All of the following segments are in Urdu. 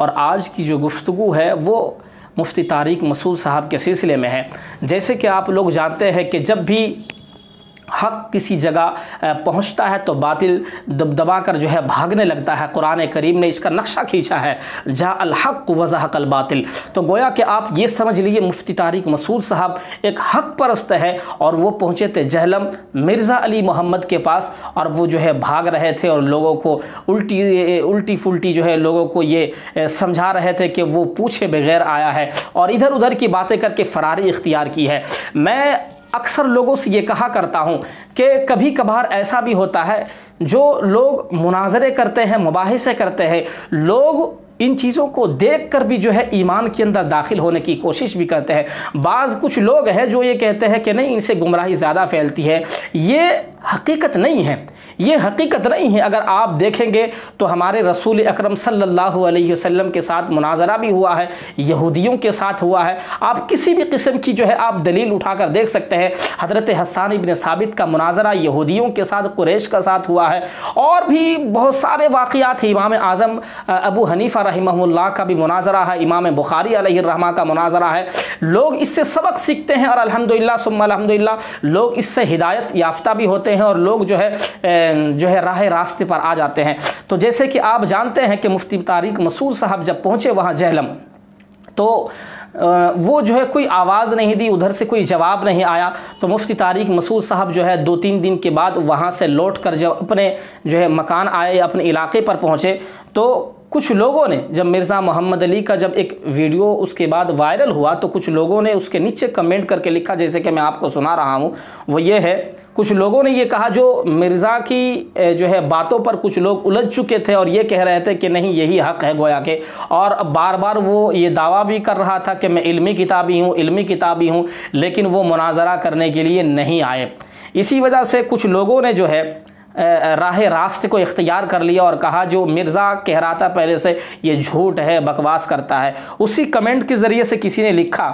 اور آج کی جو گفتگو ہے وہ مفتی طارق مسعود صاحب کے سلسلے میں ہے۔ جیسے کہ آپ لوگ جانتے ہیں کہ جب بھی حق کسی جگہ پہنچتا ہے تو باطل دبا کر جو ہے بھاگنے لگتا ہے۔ قرآن کریم نے اس کا نقشہ کھینچا ہے، جاء الحق وزہق الباطل۔ تو گویا کہ آپ یہ سمجھ لیجیے مفتی طارق مسعود صاحب ایک حق پرست ہے، اور وہ پہنچے تھے جہلم مرزا علی محمد کے پاس، اور وہ جو ہے بھاگ رہے تھے اور لوگوں کو الٹی پھلٹی جو ہے لوگوں کو یہ سمجھا رہے تھے کہ وہ پوچھے بغیر آیا ہے، اور ادھر ادھر کی باتیں کر کے فراری اختیار کی ہے۔ میں اکثر لوگوں سے یہ کہا کرتا ہوں کہ کبھی کبھار ایسا بھی ہوتا ہے جو لوگ مناظرے کرتے ہیں، مباحثے کرتے ہیں، لوگ ان چیزوں کو دیکھ کر بھی جو ہے ایمان کے اندر داخل ہونے کی کوشش بھی کرتے ہیں۔ بعض کچھ لوگ ہیں جو یہ کہتے ہیں کہ نہیں، ان سے گمراہی زیادہ پھیلتی ہے۔ یہ حقیقت نہیں ہے، یہ حقیقت نہیں ہے۔ اگر آپ دیکھیں گے تو ہمارے رسول اکرم صلی اللہ علیہ وسلم کے ساتھ مناظرہ بھی ہوا ہے، یہودیوں کے ساتھ ہوا ہے۔ آپ کسی بھی قسم کی جو ہے آپ دلیل اٹھا کر دیکھ سکتے ہیں۔ حضرت حسان ابن ثابت کا مناظرہ یہودیوں کے ساتھ، قریش کے ساتھ ہوا ہے، اور بھی بہت سارے واقعات ہیں۔ امام اعظم ابو حنیفہ رحمہ اللہ کا بھی مناظرہ ہے، امام بخاری علیہ الرحمہ کا مناظرہ ہے۔ لوگ اس سے سبق سیکھتے ہیں، اور الحمدللہ ثم الحمدللہ لوگ اس سے ہدایت یافتہ بھی ہوتے ہیں، اور لوگ جو ہے راہ راستے پر آ جاتے ہیں۔ تو جیسے کہ آپ جانتے ہیں کہ مفتی طارق مسعود صاحب جب پہنچے وہاں جہلم، تو وہ جو ہے کوئی آواز نہیں دی، ادھر سے کوئی جواب نہیں آیا۔ تو مفتی طارق مسعود صاحب جو ہے 2-3 دن کے بعد وہاں سے لوٹ کر جب اپنے جو ہے مکان آئے، اپنے علاقے پر پہنچے، تو کچھ لوگوں نے جب مرزا محمد علی کا جب ایک ویڈیو اس کے بعد وائرل ہوا، تو کچھ لوگوں نے اس کے نیچے کمنٹ کر کے لکھا، جیسے کہ میں آپ کو سنا رہا ہوں، وہ یہ ہے، کچھ لوگوں نے یہ کہا جو مرزا کی جو ہے باتوں پر کچھ لوگ الجھ چکے تھے اور یہ کہہ رہے تھے کہ نہیں یہی حق ہے گویا کہ، اور بار بار وہ یہ دعویٰ بھی کر رہا تھا کہ میں علمی کتابی ہوں، لیکن وہ مناظرہ کرنے کے لیے نہیں آئے۔ اسی وجہ سے کچھ لوگوں نے جو ہے راہ راست کو اختیار کر لیا اور کہا جو مرزا کہہ رہا تھا پہلے سے یہ جھوٹ ہے، بکواس کرتا ہے۔ اسی کمنٹ کے ذریعے سے کسی نے لکھا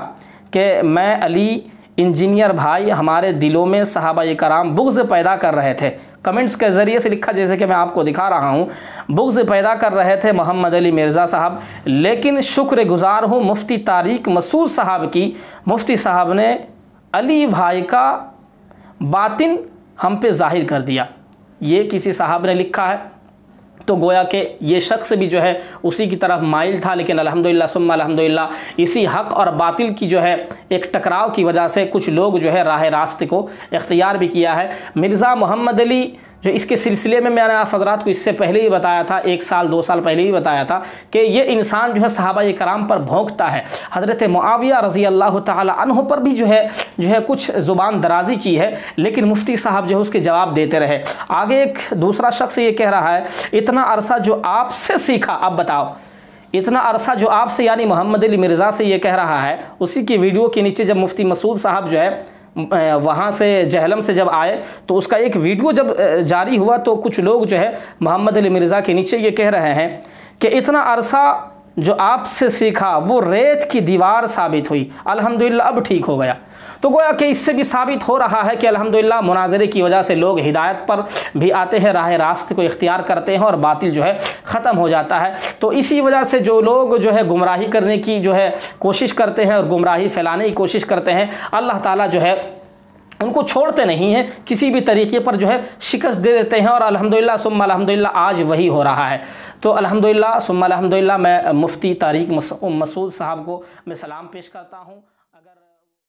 کہ میں علی انجینئر بھائی، ہمارے دلوں میں صحابہ کرام بغض پیدا کر رہے تھے۔ کمنٹس کے ذریعے سے لکھا، جیسے کہ میں آپ کو دکھا رہا ہوں، بغض پیدا کر رہے تھے محمد علی مرزا صاحب، لیکن شکر گزار ہوں مفتی طارق مسعود صاحب کی، مفتی صاحب نے علی بھائی کا باطن ہم پہ ظاہر کر دیا۔ یہ کسی صاحب نے لکھا ہے، تو گویا کہ یہ شخص بھی جو ہے اسی کی طرف مائل تھا، لیکن الحمدللہ ثم الحمدللہ اسی حق اور باطل کی جو ہے ایک ٹکراؤ کی وجہ سے کچھ لوگ جو ہے راہ راستے کو اختیار بھی کیا ہے۔ مرزا محمد علی جو اس کے سلسلے میں نے آپ حضرات کو اس سے پہلے ہی بتایا تھا، 1 سال 2 سال پہلے ہی بتایا تھا کہ یہ انسان جو ہے صحابہ کرام پر بھونکتا ہے۔ حضرت معاویہ رضی اللہ تعالی عنہ پر بھی جو ہے کچھ زبان درازی کی ہے، لیکن مفتی صاحب جو ہے اس کے جواب دیتے رہے۔ آگے ایک دوسرا شخص یہ کہہ رہا ہے، اتنا عرصہ جو آپ سے سیکھا، اب بتاؤ اتنا عرصہ جو آپ سے، یعنی محمد علی مرزا سے یہ کہہ رہا ہے۔ اسی کی ویڈیو کے نیچے جب مفتی مسعود صاحب جو ہے وہاں سے جہلم سے جب آئے تو اس کا ایک ویڈیو جب جاری ہوا تو کچھ لوگ جو ہے محمد علی مرزا کے نیچے یہ کہہ رہے ہیں کہ اتنا عرصہ جو آپ سے سیکھا وہ ریت کی دیوار ثابت ہوئی، الحمدللہ اب ٹھیک ہو گیا۔ تو گویا کہ اس سے بھی ثابت ہو رہا ہے کہ الحمدللہ مناظرے کی وجہ سے لوگ ہدایت پر بھی آتے ہیں، راہ راست کو اختیار کرتے ہیں، اور باطل جو ہے ختم ہو جاتا ہے۔ تو اسی وجہ سے جو لوگ جو ہے گمراہی کرنے کی جو ہے کوشش کرتے ہیں اور گمراہی پھیلانے کی کوشش کرتے ہیں، اللہ تعالیٰ جو ہے ان کو چھوڑتے نہیں ہیں، کسی بھی طریقے پر جو ہے شکست دے دیتے ہیں، اور الحمدللہ ثم الحمدللہ آج وہی ہو رہا ہے۔ تو الحمدللہ ثم الحمدللہ میں مفتی طارق مسعود صاحب کو میں سلام پیش کرتا ہوں۔ اگر